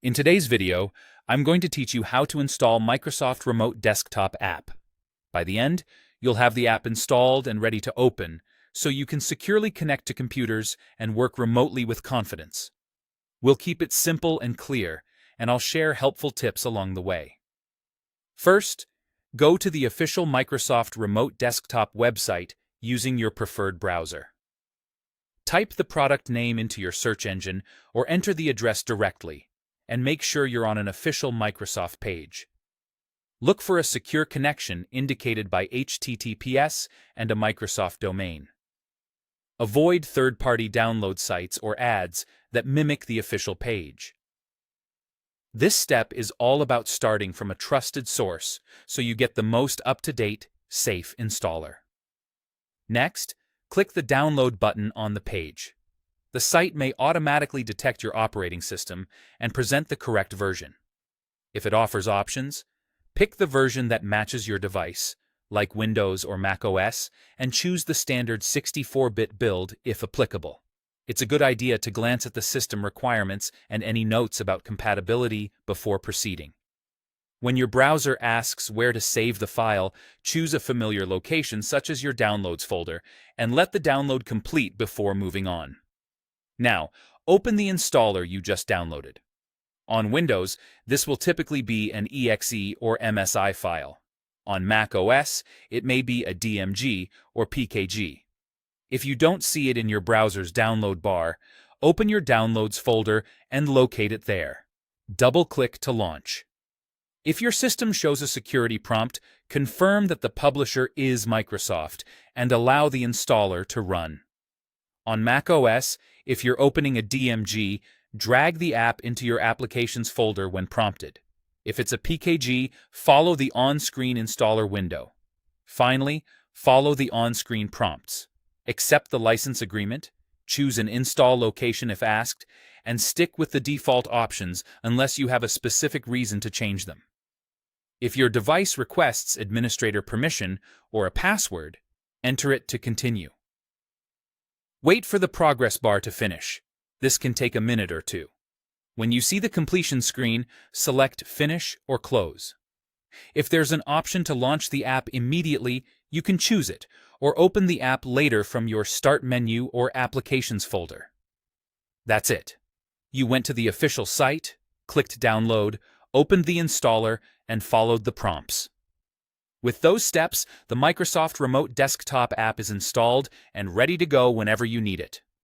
In today's video, I'm going to teach you how to install Microsoft Remote Desktop app. By the end, you'll have the app installed and ready to open, so you can securely connect to computers and work remotely with confidence. We'll keep it simple and clear, and I'll share helpful tips along the way. First, go to the official Microsoft Remote Desktop website using your preferred browser. Type the product name into your search engine or enter the address directly, and make sure you're on an official Microsoft page. Look for a secure connection indicated by HTTPS and a Microsoft domain. Avoid third-party download sites or ads that mimic the official page. This step is all about starting from a trusted source so you get the most up-to-date, safe installer. Next, click the Download button on the page. The site may automatically detect your operating system and present the correct version. If it offers options, pick the version that matches your device, like Windows or Mac OS, and choose the standard 64-bit build if applicable. It's a good idea to glance at the system requirements and any notes about compatibility before proceeding. When your browser asks where to save the file, choose a familiar location such as your Downloads folder and let the download complete before moving on. Now, open the installer you just downloaded. On Windows, this will typically be an exe or MSI file. On Mac OS, it may be a DMG or PKG. If you don't see it in your browser's download bar, open your Downloads folder and locate it there. Double-click to launch. If your system shows a security prompt, confirm that the publisher is Microsoft and allow the installer to run. On Mac OS, if you're opening a DMG, drag the app into your Applications folder when prompted. If it's a PKG, follow the on-screen installer window. Finally, follow the on-screen prompts. Accept the license agreement, choose an install location if asked, and stick with the default options unless you have a specific reason to change them. If your device requests administrator permission or a password, enter it to continue. Wait for the progress bar to finish. This can take a minute or two. When you see the completion screen, select Finish or Close. If there's an option to launch the app immediately, you can choose it, or open the app later from your Start menu or Applications folder. That's it. You went to the official site, clicked Download, opened the installer, and followed the prompts. With those steps, the Microsoft Remote Desktop app is installed and ready to go whenever you need it.